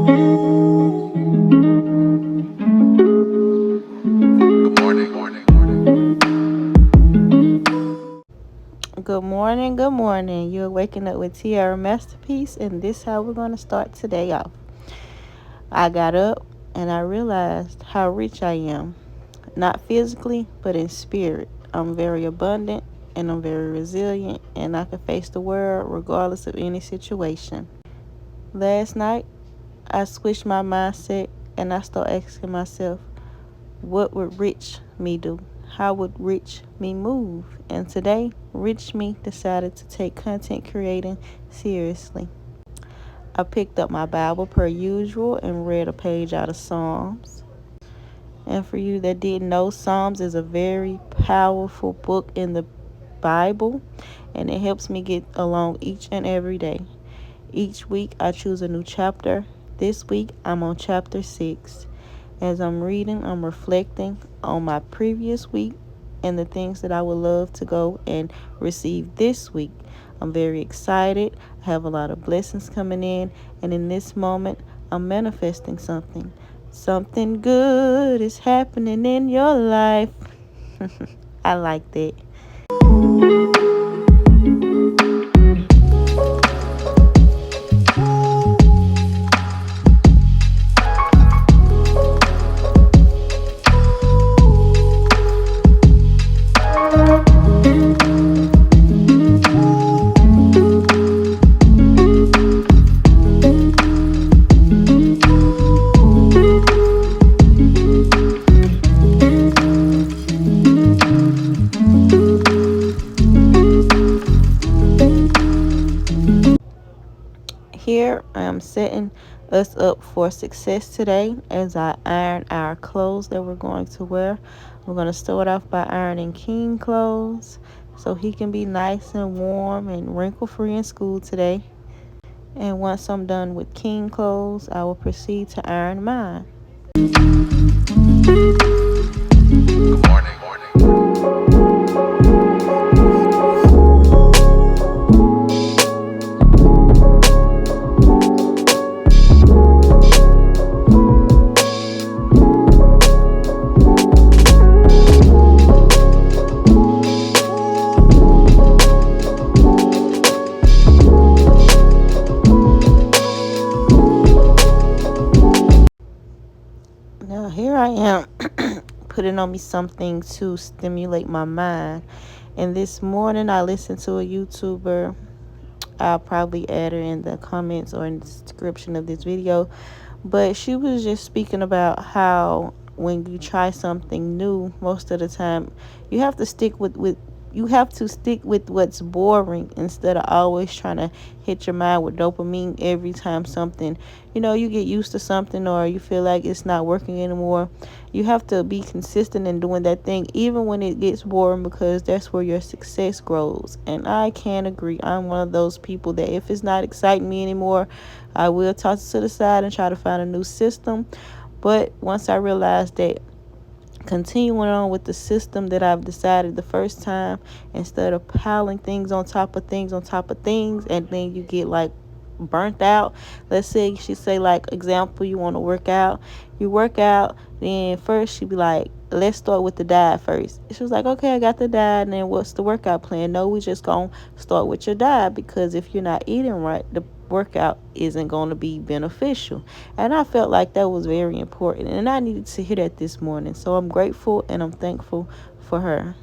Good morning, good morning. You're waking up with Tiara Masterpiece, and this is how we're going to start today off. I got up and I realized how rich I am, not physically, but in spirit. I'm very abundant and I'm very resilient, and I can face the world regardless of any situation. Last night, I switched my mindset and I started asking myself, what would rich me do? How would rich me move? And today, rich me decided to take content creating seriously. I picked up my Bible per usual and read a page out of Psalms. And for you that didn't know, Psalms is a very powerful book in the Bible, and it helps me get along each and every day. Each week, I choose a new chapter. This week, I'm on chapter 6. As I'm reading, I'm reflecting on my previous week and the things that I would love to go and receive this week. I'm very excited. I have a lot of blessings coming in, and in this moment, I'm manifesting something. Something good is happening in your life. I like that. Here I am setting us up for success today as I iron our clothes that we're going to wear. We're going to start off by ironing King clothes so he can be nice and warm and wrinkle free in school today. And once I'm done with King clothes, I will proceed to iron mine. Now here I am putting on me something to stimulate my mind. And this morning I listened to a YouTuber. I'll probably add her in the comments or in the description of this video. But she was just speaking about how when you try something new, most of the time you have to stick with what's boring instead of always trying to hit your mind with dopamine every time something, you get used to something or you feel like it's not working anymore. You have to be consistent in doing that thing even when it gets boring, because that's where your success grows. And I can agree. I'm one of those people that if it's not exciting me anymore, I will toss it to the side and try to find a new system. But once I realized that continuing on with the system that I've decided the first time, instead of piling things on top of things on top of things, and then you get like burnt out. Let's say she say, like, example, you want to work out. You work out, then first she be like, let's start with the diet first. She was like, okay, I got the diet, and then what's the workout plan? No, we just gonna start with your diet, because if you're not eating right, the workout isn't going to be beneficial. And I felt like that was very important, and I needed to hear that this morning. So I'm grateful and I'm thankful for her.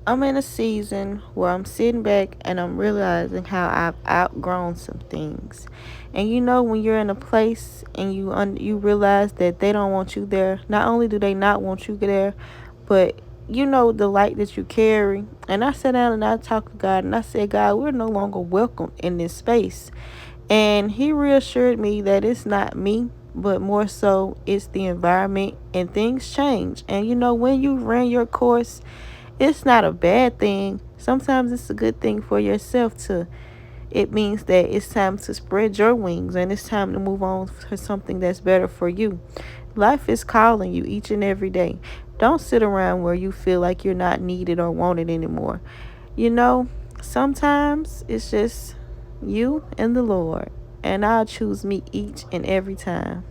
I'm in a season where I'm sitting back and I'm realizing how I've outgrown some things. And when you're in a place and you realize that they don't want you there, not only do they not want you there, but the light that you carry. And I sat down and I talked to God and I said, God, we're no longer welcome in this space. And he reassured me that it's not me, but more so it's the environment and things change. And when you ran your course, it's not a bad thing. Sometimes it's a good thing for yourself to. It means that it's time to spread your wings and it's time to move on to something that's better for you. Life is calling you each and every day. Don't sit around where you feel like you're not needed or wanted anymore. You know, Sometimes it's just you and the Lord, and I'll choose me each and every time.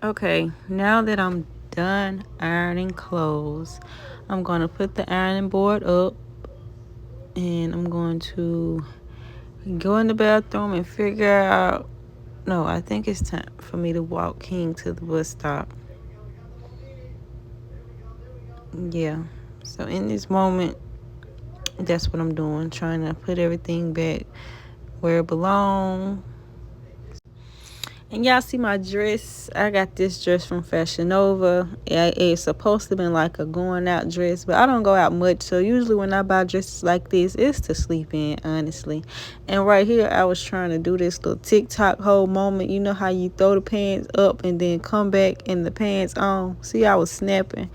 Okay, now that I'm done ironing clothes, I'm going to put the ironing board up and I'm going to go in the bathroom and figure out. No, I think it's time for me to walk King to the bus stop. Yeah. So in this moment, that's what I'm doing, trying to put everything back where it belongs. And y'all see my dress. I got this dress from Fashion Nova. It's supposed to be like a going out dress, but I don't go out much. So usually when I buy dresses like this, it's to sleep in, honestly. And right here, I was trying to do this little TikTok whole moment. You know how you throw the pants up and then come back and the pants on? See, I was snapping.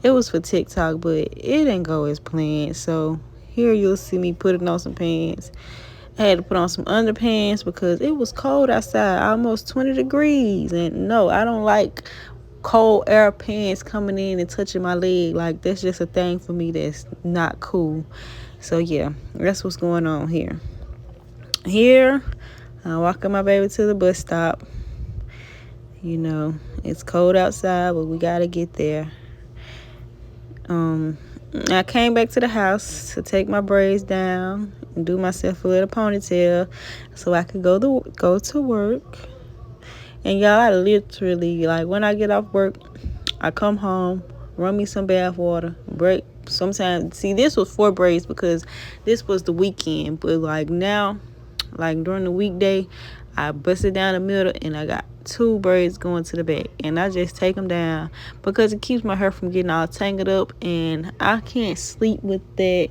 It was for TikTok, but it didn't go as planned. So here you'll see me putting on some pants. I had to put on some underpants because it was cold outside, almost 20 degrees. And no, I don't like cold air pants coming in and touching my leg. Like, that's just a thing for me that's not cool. So, yeah, that's what's going on here. Here, I'm walking my baby to the bus stop. It's cold outside, but we got to get there. Um, I came back to the house to take my braids down and do myself a little ponytail so I could go to work. And y'all, I literally, like, when I get off work, I come home, run me some bath water, break. Sometimes, see, this was 4 braids because this was the weekend. But, like, now, like, during the weekday, I bust it down the middle and I got 2 braids going to the back. And I just take them down because it keeps my hair from getting all tangled up. And I can't sleep with the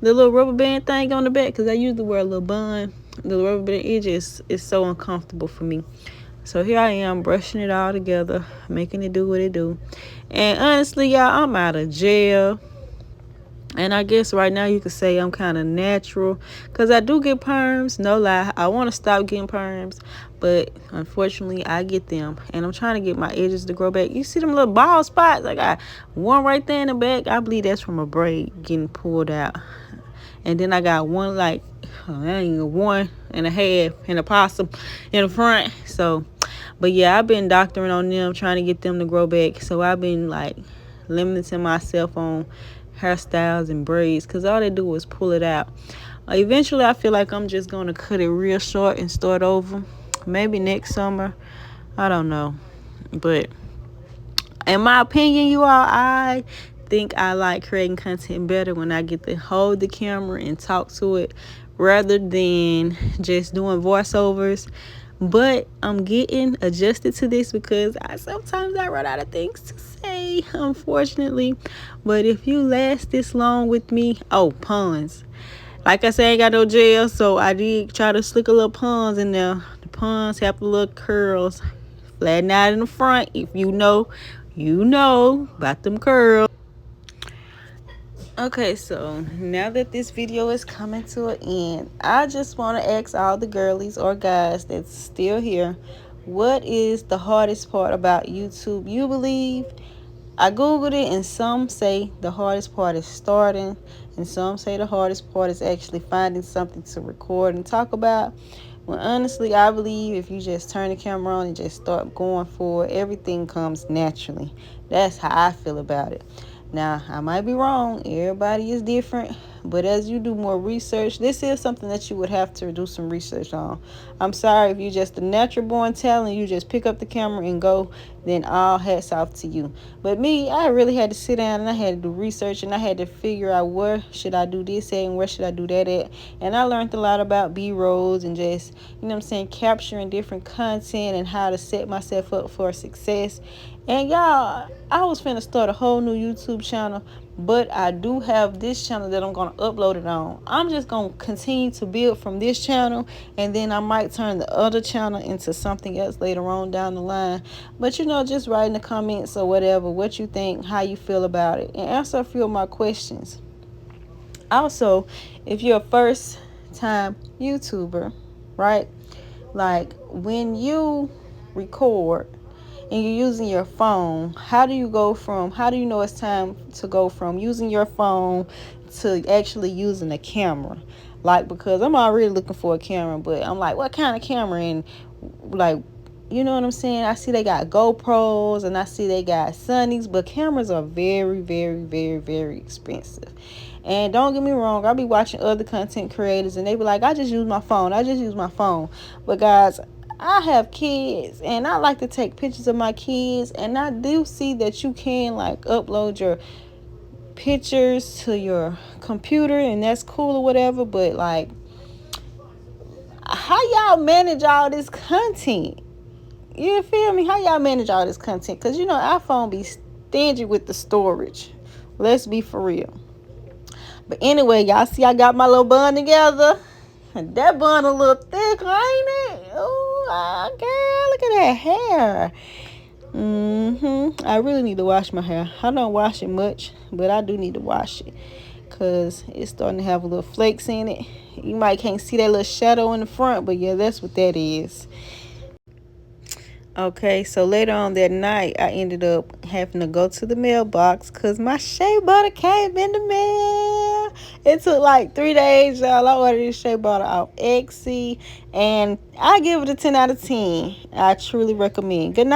little rubber band thing on the back because I usually wear a little bun. The rubber band, it just is so uncomfortable for me. So here I am brushing it all together, making it do what it do. And honestly, y'all, I'm out of jail. And I guess right now you could say I'm kind of natural because I do get perms. No lie. I want to stop getting perms. But unfortunately, I get them. And I'm trying to get my edges to grow back. You see them little bald spots? I got one right there in the back. I believe that's from a braid getting pulled out. And then I got one like, I ain't 1.5 and a possum in the front. So, but yeah, I've been doctoring on them, trying to get them to grow back. So I've been like limiting myself on hairstyles and braids because all they do is pull it out. Eventually, I feel like I'm just going to cut it real short and start over. Maybe next summer. I don't know. But In my opinion, you all, I think I like creating content better when I get to hold the camera and talk to it rather than just doing voiceovers. But I'm getting adjusted to this because sometimes I run out of things to say, unfortunately. But if you last this long with me, oh, puns. Like I said, I ain't got no gel, so I did try to slick a little puns in there. The puns have the little curls, flatten out in the front. If you know, you know about them curls. Okay, so now that this video is coming to an end, I just want to ask all the girlies or guys that's still here, what is the hardest part about YouTube, you believe? I googled it, and some say the hardest part is starting, and some say the hardest part is actually finding something to record and talk about. Well, honestly, I believe if you just turn the camera on and just start going for it, everything comes naturally. That's how I feel about it. Now, I might be wrong. Everybody is different. But as you do more research, this is something that you would have to do some research on. I'm sorry if you're just a natural born talent, you just pick up the camera and go, then all hats off to you. But me, I really had to sit down and I had to do research, and I had to figure out where should I do this at and where should I do that at. And I learned a lot about B-rolls and just, capturing different content and how to set myself up for success. And y'all, I was finna start a whole new YouTube channel, but I do have this channel that I'm going to upload it on. I'm just going to continue to build from this channel, and then I might turn the other channel into something else later on down the line. But just write in the comments or whatever what you think, how you feel about it, and answer a few of my questions. Also, if you're a first time YouTuber, right? Like when you record and you're using your phone, how do you know it's time to go from using your phone to actually using a camera? Like, because I'm already looking for a camera, but I'm like, what kind of camera? And like, you know what I'm saying? I see they got GoPros and I see they got Sonys, but cameras are very, very, very, very expensive. And don't get me wrong, I'll be watching other content creators and they be like, I just use my phone. But guys, I have kids and I like to take pictures of my kids, and I do see that you can like upload your pictures to your computer, and that's cool or whatever, but like, how y'all manage all this content? You feel me? How y'all manage all this content? Because iPhone be stingy with the storage. Let's be for real. But anyway, y'all see I got my little bun together. That bun a little thick, ain't it? Oh, girl, look at that hair. I really need to wash my hair. I don't wash it much, but I do need to wash it because it's starting to have a little flakes in it. You might can't see that little shadow in the front, but yeah, that's what that is. Okay, so later on that night, I ended up having to go to the mailbox because my shea butter came in the mail. It took like 3 days, y'all. I ordered this shea butter off Etsy, and I give it a 10 out of 10. I truly recommend. Good night.